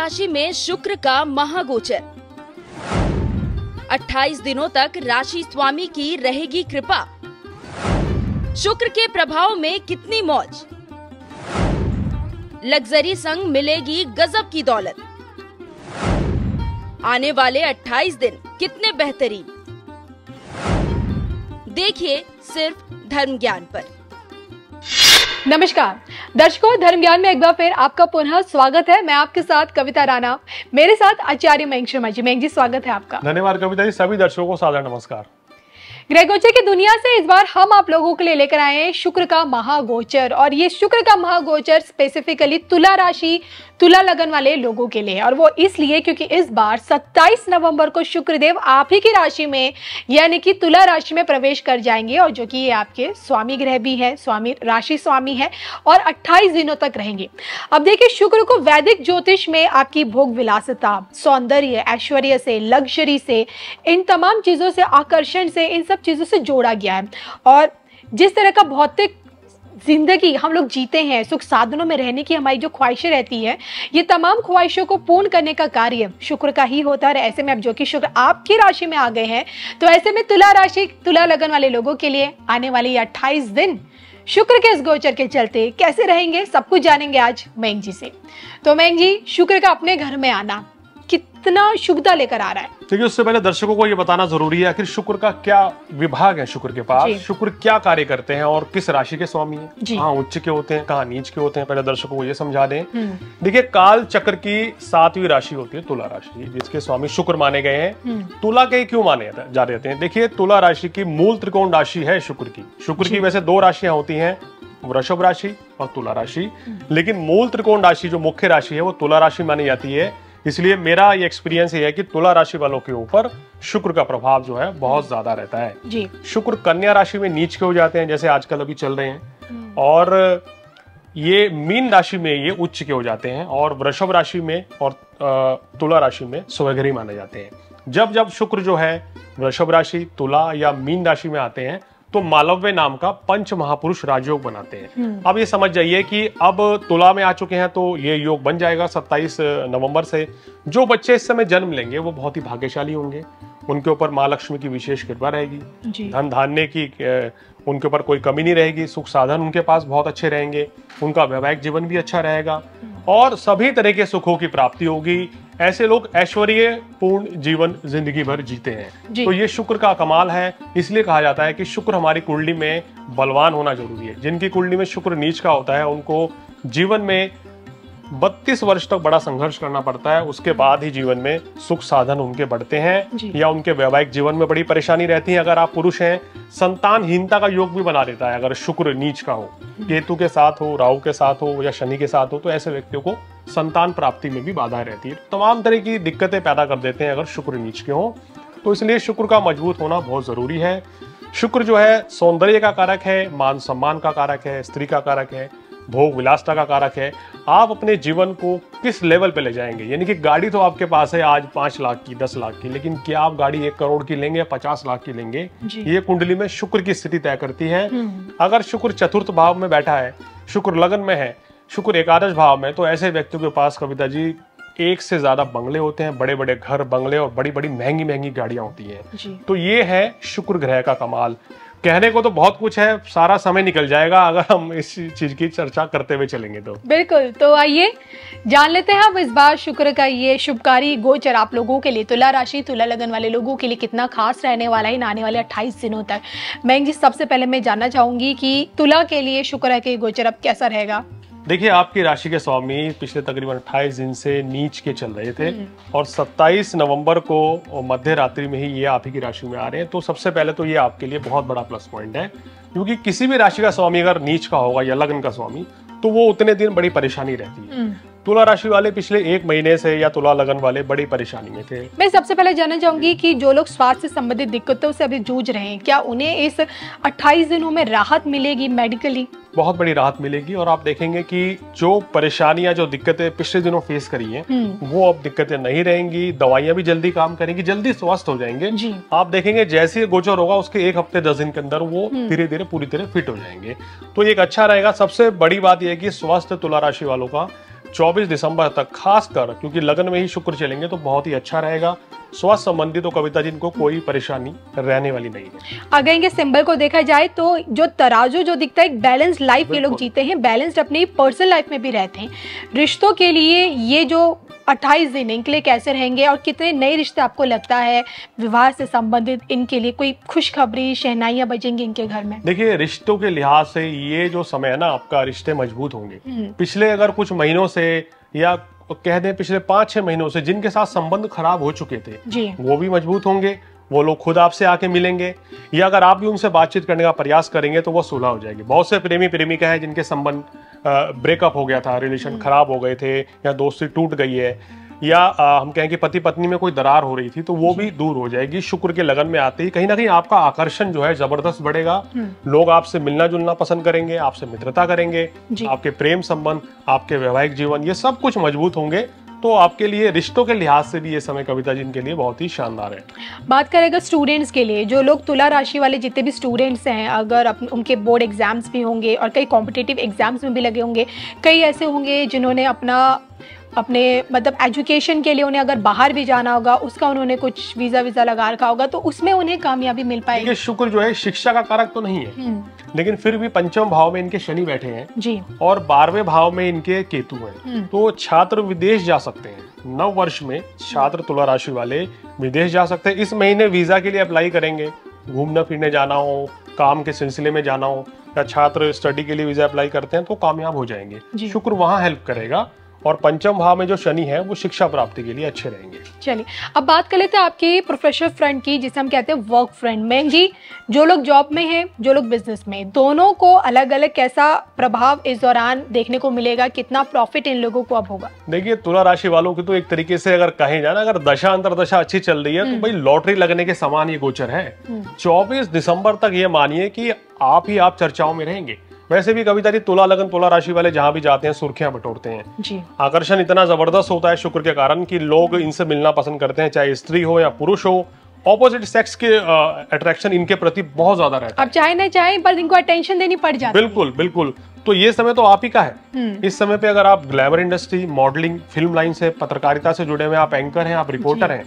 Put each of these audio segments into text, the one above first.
राशि में शुक्र का महागोचर। 28 दिनों तक राशि स्वामी की रहेगी कृपा। शुक्र के प्रभाव में कितनी मौज। लग्जरी संग मिलेगी गजब की दौलत। आने वाले 28 दिन कितने बेहतरीन। देखिए सिर्फ धर्म ज्ञान पर। नमस्कार दर्शकों, धर्म ज्ञान में एक बार फिर आपका पुनः स्वागत है। मैं आपके साथ कविता राणा, मेरे साथ आचार्य मयंक शर्मा जी। मयंक जी, स्वागत है आपका। धन्यवाद कविता जी। सभी दर्शकों को सादर नमस्कार। ग्रह गोचर की दुनिया से इस बार हम आप लोगों के लिए लेकर आए हैं शुक्र का महागोचर। और ये शुक्र का महागोचर स्पेसिफिकली तुला राशि, तुला लगन वाले लोगों के लिए। और वो इसलिए क्योंकि इस बार 27 नवंबर को शुक्रदेव आप ही की राशि में यानी कि तुला राशि में प्रवेश कर जाएंगे, और जो कि ये आपके स्वामी ग्रह भी है, स्वामी राशि स्वामी है, और 28 दिनों तक रहेंगे। अब देखिए, शुक्र को वैदिक ज्योतिष में आपकी भोग विलासिता, सौंदर्य, ऐश्वर्य से, लग्जरी से, इन तमाम चीजों से, आकर्षण से, इन सब चीजों से जोड़ा गया है। और जिस तरह का भौतिक जिंदगी हम लोग जीते हैं, सुख साधनों में रहने की हमारी जो ख्वाहिशें रहती है, ये तमाम ख्वाहिशों को पूर्ण करने का कार्य शुक्र का ही होता है। ऐसे में अब जो कि शुक्र आपकी राशि में आ गए हैं, तो ऐसे में तुला राशि, तुला लगन वाले लोगों के लिए आने वाले ये 28 दिन शुक्र के इस गोचर के चलते कैसे रहेंगे, सब कुछ जानेंगे आज मयंक जी से। तो मयंक जी, शुक्र का अपने घर में आना कितना शुभता लेकर आ रहा है? देखिए, उससे पहले दर्शकों को ये बताना जरूरी है आखिर शुक्र का क्या विभाग है। शुक्र के पास शुक्र क्या कार्य करते हैं और किस राशि के स्वामी हैं, कहाँ उच्च के होते हैं, कहाँ नीच के होते हैं, पहले दर्शकों को ये समझा दें। देखिए, काल चक्र की 7वीं राशि होती है तुला राशि, जिसके स्वामी शुक्र माने गए हैं। तुला के क्यों माने जा रहे हैं? देखिए, तुला राशि की मूल त्रिकोण राशि है शुक्र की। शुक्र की वैसे 2 राशियां होती हैं, वृषभ राशि और तुला राशि, लेकिन मूल त्रिकोण राशि जो मुख्य राशि है वो तुला राशि मानी जाती है। इसलिए मेरा ये एक्सपीरियंस ये है कि तुला राशि वालों के ऊपर शुक्र का प्रभाव जो है बहुत ज्यादा रहता है जी। शुक्र कन्या राशि में नीच के हो जाते हैं, जैसे आजकल अभी चल रहे हैं, और ये मीन राशि में ये उच्च के हो जाते हैं, और वृषभ राशि में और तुला राशि में स्वग्रही माने जाते हैं। जब जब शुक्र जो है वृषभ राशि, तुला या मीन राशि में आते हैं तो मालव्य नाम का पंच महापुरुष राजयोग बनाते हैं। अब ये समझ जाइए कि अब तुला में आ चुके हैं तो ये योग बन जाएगा 27 नवंबर से। जो बच्चे इस समय जन्म लेंगे वो बहुत ही भाग्यशाली होंगे, उनके ऊपर माँ लक्ष्मी की विशेष कृपा रहेगी, धन धान्य की उनके ऊपर कोई कमी नहीं रहेगी, सुख साधन उनके पास बहुत अच्छे रहेंगे, उनका वैवाहिक जीवन भी अच्छा रहेगा और सभी तरह के सुखों की प्राप्ति होगी। ऐसे लोग ऐश्वर्य पूर्ण जीवन जिंदगी भर जीते हैं। तो ये शुक्र का कमाल है। इसलिए कहा जाता है कि शुक्र हमारी कुंडली में बलवान होना जरूरी है। जिनकी कुंडली में शुक्र नीच का होता है उनको जीवन में 32 वर्ष तक बड़ा संघर्ष करना पड़ता है, उसके बाद ही जीवन में सुख साधन उनके बढ़ते हैं, या उनके वैवाहिक जीवन में बड़ी परेशानी रहती है। अगर आप पुरुष हैं, संतानहीनता का योग भी बना देता है अगर शुक्र नीच का हो, केतु के साथ हो, राहु के साथ हो या शनि के साथ हो, तो ऐसे व्यक्तियों को संतान प्राप्ति में भी बाधाएं रहती है। तमाम तरह की दिक्कतें पैदा कर देते हैं अगर शुक्र नीच के हो। तो इसलिए शुक्र का मजबूत होना बहुत जरूरी है। शुक्र जो है सौंदर्य का कारक है, मान सम्मान का कारक है, स्त्री का कारक है, भोग विलासता का कारक है। आप अपने जीवन को किस लेवल पे ले जाएंगे, यानी कि गाड़ी तो आपके पास है आज 5 लाख की, 10 लाख की, लेकिन क्या आप गाड़ी 1 करोड़ की लेंगे या 50 लाख की लेंगे, ये कुंडली में शुक्र की स्थिति तय करती है। अगर शुक्र चतुर्थ भाव में बैठा है, शुक्र लगन में है, शुक्र एकादश भाव में, तो ऐसे व्यक्तियों के पास कविता जी 1 से ज्यादा बंगले होते हैं, बड़े बड़े घर, बंगले और बड़ी बड़ी महंगी महंगी गाड़ियां होती हैं। तो ये है शुक्र ग्रह का कमाल। कहने को तो बहुत कुछ है, सारा समय निकल जाएगा अगर हम इस चीज की चर्चा करते हुए चलेंगे तो। बिल्कुल, तो आइए जान लेते हैं अब इस बार शुक्र का ये शुभकारी गोचर आप लोगों के लिए, तुला राशि, तुला लगन वाले लोगों के लिए कितना खास रहने वाला है इन आने वाले 28 दिनों तक। मयंक जी, सबसे पहले मैं जानना चाहूंगी कि तुला के लिए शुक्र के गोचर अब कैसा रहेगा? देखिए, आपकी राशि के स्वामी पिछले तकरीबन 28 दिन से नीच के चल रहे थे और 27 नवंबर को मध्य रात्रि में ही ये आप ही की राशि में आ रहे हैं। तो सबसे पहले तो ये आपके लिए बहुत बड़ा प्लस पॉइंट है, क्योंकि किसी भी राशि का स्वामी अगर नीच का होगा या लग्न का स्वामी, तो वो उतने दिन बड़ी परेशानी रहती है। तुला राशि वाले पिछले 1 महीने से या तुला लगन वाले बड़ी परेशानी में थे। मैं सबसे पहले जानना चाहूंगी कि जो लोग स्वास्थ्य से संबंधित दिक्कतों से अभी जूझ रहे हैं, क्या उन्हें इस 28 दिनों में राहत मिलेगी मेडिकली? बहुत बड़ी राहत मिलेगी और आप देखेंगे कि जो परेशानियां, जो दिक्कतें पिछले दिनों फेस करी हैं, वो अब दिक्कतें नहीं रहेंगी। दवाइयां भी जल्दी काम करेंगी, जल्दी स्वस्थ हो जाएंगे। आप देखेंगे जैसे ही गोचर होगा उसके 1 हफ्ते 10 दिन के अंदर वो धीरे धीरे पूरी तरह फिट हो जाएंगे। तो एक अच्छा रहेगा। सबसे बड़ी बात यह है कि स्वस्थ तुला राशि वालों का 24 दिसंबर तक, खासकर क्योंकि लगन में ही शुक्र चलेंगे तो बहुत ही अच्छा रहेगा। स्वास्थ्य संबंधी तो कविता जी इनको कोई परेशानी रहने वाली नहीं है। अगर इनके सिंबल को देखा जाए तो जो तराजू जो दिखता है, एक बैलेंस लाइफ ये लोग जीते हैं, बैलेंस्ड अपनी पर्सनल लाइफ में भी रहते हैं। रिश्तों के लिए ये जो 28 दिन इनके लिए कैसे रहेंगे और कितने नए रिश्ते आपको लगता है विवाह से संबंधित इनके लिए कोई खुशखबरी, शहनाइयां बजेंगी इनके घर में? देखिए, रिश्तों के लिहाज से ये जो समय है ना आपका, रिश्ते मजबूत होंगे। पिछले अगर कुछ महीनों से या कह दें पिछले 5-6 महीनों से जिनके साथ संबंध खराब हो चुके थे जी, वो भी मजबूत होंगे। वो लोग खुद आपसे आके मिलेंगे, या अगर आप भी उनसे बातचीत करने का प्रयास करेंगे तो वो सुलह हो जाएगी। बहुत से प्रेमी प्रेमिका है जिनके संबंध ब्रेकअप हो गया था, रिलेशन खराब हो गए थे, या दोस्ती टूट गई है, या हम कहें कि पति पत्नी में कोई दरार हो रही थी, तो वो भी दूर हो जाएगी। शुक्र के लगन में आते ही कहीं ना कहीं आपका आकर्षण जो है जबरदस्त बढ़ेगा। लोग आपसे मिलना जुलना पसंद करेंगे, आपसे मित्रता करेंगे, आपके प्रेम संबंध, आपके वैवाहिक जीवन, ये सब कुछ मजबूत होंगे। तो आपके लिए रिश्तों के लिहाज से भी ये समय कविता जी इनके लिए बहुत ही शानदार है। बात करें अगर स्टूडेंट्स के लिए, जो लोग तुला राशि वाले जितने भी स्टूडेंट्स हैं, अगर उनके बोर्ड एग्जाम्स भी होंगे और कई कॉम्पिटिटिव एग्जाम्स में भी लगे होंगे, कई ऐसे होंगे जिन्होंने अपने मतलब एजुकेशन के लिए उन्हें अगर बाहर भी जाना होगा, उसका उन्होंने कुछ वीजा लगा रखा होगा, तो उसमें उन्हें कामयाबी मिल पाएगी। शुक्र जो है शिक्षा का कारक तो नहीं है, लेकिन फिर भी पंचम भाव में इनके शनि बैठे हैं जी, और 12वें भाव में इनके केतु हैं, तो छात्र विदेश जा सकते हैं। 9 वर्ष में छात्र तुला राशि वाले विदेश जा सकते हैं। इस महीने वीजा के लिए अप्लाई करेंगे, घूमने फिरने जाना हो, काम के सिलसिले में जाना हो, या छात्र स्टडी के लिए वीजा अप्लाई करते हैं तो कामयाब हो जाएंगे। शुक्र वहां हेल्प करेगा, और पंचम भाव में जो शनि है वो शिक्षा प्राप्ति के लिए अच्छे रहेंगे। चलिए अब बात कर लेते हैं आपके प्रोफेशनल फ्रंट की, जिसे हम कहते हैं वर्क फ्रंट में। जी, जो लोग जॉब में हैं, जो लोग बिजनेस में, दोनों को अलग अलग कैसा प्रभाव इस दौरान देखने को मिलेगा, कितना प्रॉफिट इन लोगों को अब होगा? देखिए, तुला राशि वालों की तो एक तरीके से अगर कहें जाए ना, अगर दशा अंतरदशा अच्छी चल रही है तो भाई लॉटरी लगने के समान ये गोचर है। 24 दिसंबर तक ये मानिए कि आप चर्चाओं में रहेंगे। वैसे भी कविता जी तुला लगन तुला राशि वाले जहां भी जाते हैं सुर्खियां बटोरते हैं जी। आकर्षण इतना जबरदस्त होता है शुक्र के कारण कि लोग इनसे मिलना पसंद करते हैं, चाहे स्त्री हो या पुरुष हो। ऑपोजिट सेक्स के अट्रैक्शन इनके प्रति बहुत ज्यादा रहता है। अब चाहे ना चाहे पर इनको अटेंशन देनी पड़ जाती है। बिल्कुल बिल्कुल। तो ये समय तो आप ही का है। इस समय पे अगर आप glamour industry, modelling, film line से, पत्रकारिता से जुड़े हुए, आप एंकर हैं, आप रिपोर्टर हैं,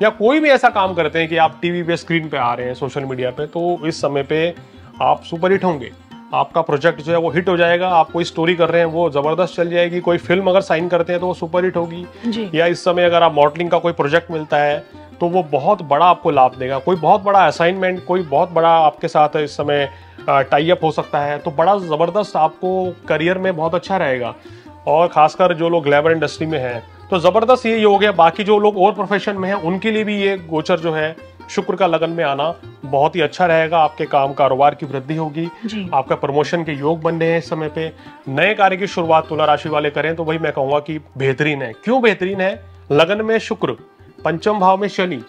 या कोई भी ऐसा काम करते हैं कि आप टीवी पे, स्क्रीन पे आ रहे हैं, सोशल मीडिया पे, तो इस समय पे आप सुपर हिट होंगे। आपका प्रोजेक्ट जो है वो हिट हो जाएगा। आप कोई स्टोरी कर रहे हैं वो जबरदस्त चल जाएगी। कोई फिल्म अगर साइन करते हैं तो वो सुपर हिट होगी। या इस समय अगर आप मॉडलिंग का कोई प्रोजेक्ट मिलता है तो वो बहुत बड़ा आपको लाभ देगा। कोई बहुत बड़ा असाइनमेंट, कोई बहुत बड़ा आपके साथ इस समय टाई अप हो सकता है, तो बड़ा जबरदस्त आपको करियर में बहुत अच्छा रहेगा। और खासकर जो लोग ग्लैमर इंडस्ट्री में हैं तो जबरदस्त ये हो गया। बाकी जो लोग और प्रोफेशन में हैं उनके लिए भी ये गोचर जो है शुक्र का लगन में आना बहुत ही अच्छा रहेगा। आपके काम कारोबार की वृद्धि होगी, आपका प्रमोशन के योग बन रहे हैं। इस समय पे नए कार्य की शुरुआत तुला राशि वाले करें तो भाई मैं कहूंगा कि बेहतरीन है। क्यों बेहतरीन है? लगन में शुक्र, पंचम भाव में शनि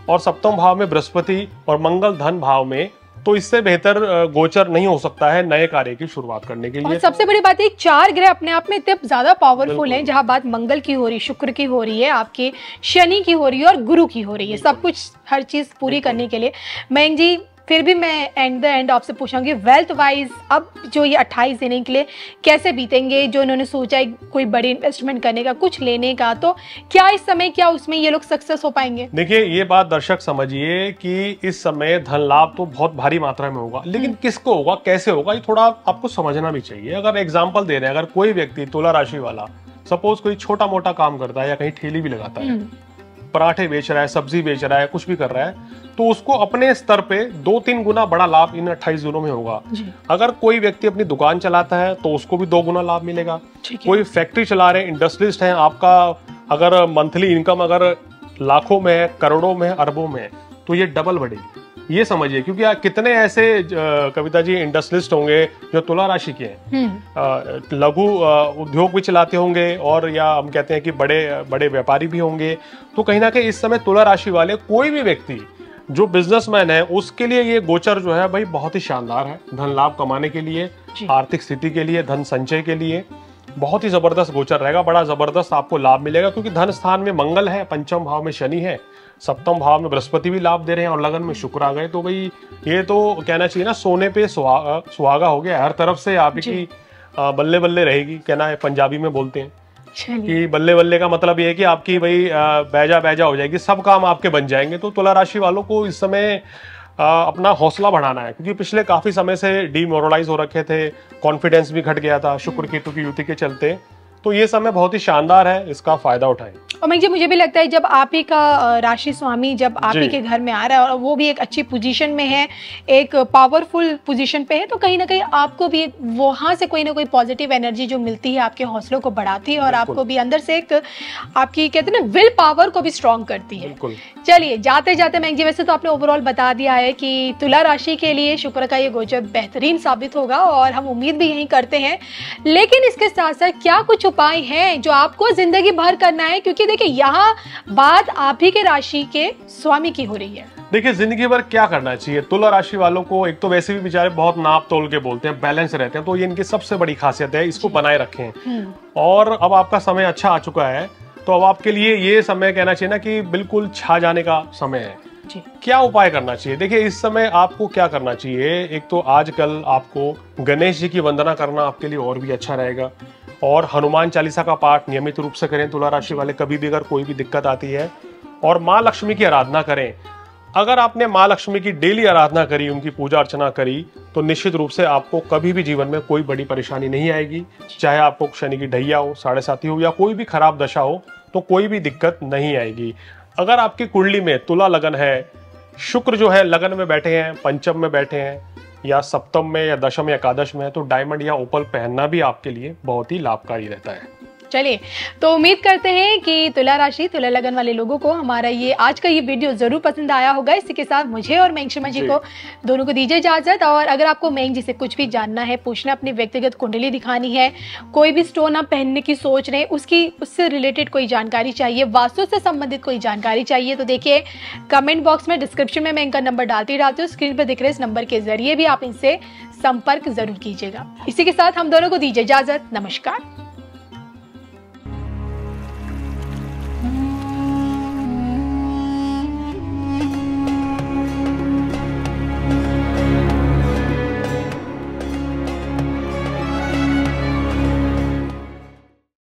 और सप्तम भाव में बृहस्पति और मंगल धन भाव में, तो इससे बेहतर गोचर नहीं हो सकता है नए कार्य की शुरुआत करने के लिए। और सबसे बड़ी बात है, 4 ग्रह अपने आप में इतने ज्यादा पावरफुल हैं। जहां बात मंगल की हो रही, शुक्र की हो रही है, आपके शनि की हो रही है और गुरु की हो रही है, सब कुछ हर चीज पूरी करने के लिए। मयंक जी, फिर भी मैं एंड आपसे पूछूंगी, वेल्थ वाइज अब जो ये 28 दिन के लिए कैसे बीतेंगे? जो इन्होंने सोचा है कोई बड़ी इन्वेस्टमेंट करने का, कुछ लेने का, तो क्या इस समय क्या उसमें ये लोग सक्सेस हो पाएंगे? देखिए, ये बात दर्शक समझिए कि इस समय धन लाभ तो बहुत भारी मात्रा में होगा, लेकिन किसको होगा, कैसे होगा, ये थोड़ा आपको समझना भी चाहिए। अगर एग्जाम्पल दे रहे हैं, अगर कोई व्यक्ति तुला राशि वाला सपोज कोई छोटा मोटा काम करता है या कहीं ठेली भी लगाता है, पराठे बेच रहा है, सब्जी बेच रहा है, कुछ भी कर रहा है, तो उसको अपने स्तर पे 2-3 गुना बड़ा लाभ इन 28 दिनों में होगा। अगर कोई व्यक्ति अपनी दुकान चलाता है तो उसको भी 2 गुना लाभ मिलेगा। कोई फैक्ट्री चला रहे हैं, इंडस्ट्रियलिस्ट हैं, आपका अगर मंथली इनकम अगर लाखों में है, करोड़ों में है, अरबों में है, तो ये डबल बढ़ेगी। ये समझिए, क्योंकि कितने ऐसे कविता जी इंडस्ट्रियलिस्ट होंगे जो तुला राशि के हैं, लघु उद्योग भी चलाते होंगे, और या हम कहते हैं कि बड़े बड़े व्यापारी भी होंगे। तो कहीं ना कहीं इस समय तुला राशि वाले कोई भी व्यक्ति जो बिजनेसमैन है उसके लिए ये गोचर जो है भाई बहुत ही शानदार है। धन लाभ कमाने के लिए, आर्थिक स्थिति के लिए, धन संचय के लिए बहुत ही जबरदस्त गोचर रहेगा। बड़ा जबरदस्त आपको लाभ मिलेगा, क्योंकि धन स्थान में मंगल है, पंचम भाव में शनि है, सप्तम भाव में बृहस्पति भी लाभ दे रहे हैं और लगन में शुक्र आ गए। तो भाई ये तो कहना चाहिए ना, सोने पे सुहागा हो गया। हर तरफ से आप की बल्ले बल्ले रहेगी, कहना है पंजाबी में बोलते हैं। कि बल्ले बल्ले का मतलब ये है कि आपकी भाई बैजा बैजा हो जाएगी, सब काम आपके बन जाएंगे। तो तुला राशि वालों को इस समय अपना हौसला बढ़ाना है, क्योंकि पिछले काफी समय से डीमोरलाइज हो रखे थे, कॉन्फिडेंस भी घट गया था शुक्र केतु की युति के चलते। तो ये समय बहुत ही शानदार है, इसका फायदा उठाएं। और मैं जी मुझे भी लगता है जब आप ही का राशि स्वामी जब आप ही के घर में आ रहा है और वो भी एक अच्छी पोजीशन में है, एक पावरफुल पोजीशन पे है, तो कहीं ना कहीं आपको भी वहां से कोई ना कोई पॉजिटिव एनर्जी जो मिलती है आपके हौसलों को बढ़ाती है और आपको भी अंदर से एक आपकी कहते हैं ना विल पावर को भी स्ट्रॉन्ग करती है। चलिए जाते जाते मैं जी वैसे तो आपने ओवरऑल बता दिया है कि तुला राशि के लिए शुक्र का ये गोचर बेहतरीन साबित होगा और हम उम्मीद भी यही करते हैं। लेकिन इसके साथ साथ क्या कुछ उपाय हैं जो आपको जिंदगी भर करना है, क्योंकि देखिए यहाँ बात आप ही के राशि के स्वामी की हो रही है। देखिए जिंदगी भर क्या करना चाहिए तुला राशि वालों को, एक तो वैसे भी बेचारे बहुत नाप तोल के बोलते हैं, बैलेंस रहते हैं, तो ये इनकी सबसे बड़ी खासियत है, इसको बनाए रखें। और अब आपका समय अच्छा आ चुका है, तो अब आपके लिए ये समय कहना चाहिए ना कि बिल्कुल छा जाने का समय है। क्या उपाय करना चाहिए? देखिए इस समय आपको क्या करना चाहिए, एक तो आजकल आपको गणेश जी की वंदना करना आपके लिए और भी अच्छा रहेगा, और हनुमान चालीसा का पाठ नियमित रूप से करें तुला राशि वाले, कभी भी अगर कोई भी दिक्कत आती है। और माँ लक्ष्मी की आराधना करें। अगर आपने माँ लक्ष्मी की डेली आराधना करी, उनकी पूजा अर्चना करी, तो निश्चित रूप से आपको कभी भी जीवन में कोई बड़ी परेशानी नहीं आएगी। चाहे आपको शनि की ढैया हो, 7.5 हो या कोई भी खराब दशा हो, तो कोई भी दिक्कत नहीं आएगी। अगर आपकी कुंडली में तुला लगन है, शुक्र जो है लगन में बैठे हैं, पंचम में बैठे हैं, या सप्तम में या दशम या एकादश में है, तो डायमंड या ओपल पहनना भी आपके लिए बहुत ही लाभकारी रहता है। चलिए तो उम्मीद करते हैं कि तुला राशि तुला लगन वाले लोगों को हमारा ये आज का ये वीडियो जरूर पसंद आया होगा। इसी के साथ मुझे और मेंग शर्मा जी को दोनों को दीजिए इजाजत। और अगर आपको मेंग जी से कुछ भी जानना है, पूछना, अपनी व्यक्तिगत कुंडली दिखानी है, कोई भी स्टोन आप पहनने की सोच रहे हैं, उससे रिलेटेड कोई जानकारी चाहिए, वास्तु से संबंधित कोई जानकारी चाहिए, तो देखिए कमेंट बॉक्स में डिस्क्रिप्शन में मैं इनका नंबर डालती रहती हूँ, स्क्रीन पर दिख रहे इस नंबर के जरिए भी आप इनसे संपर्क जरूर कीजिएगा। इसी के साथ हम दोनों को दीजिए इजाजत। नमस्कार।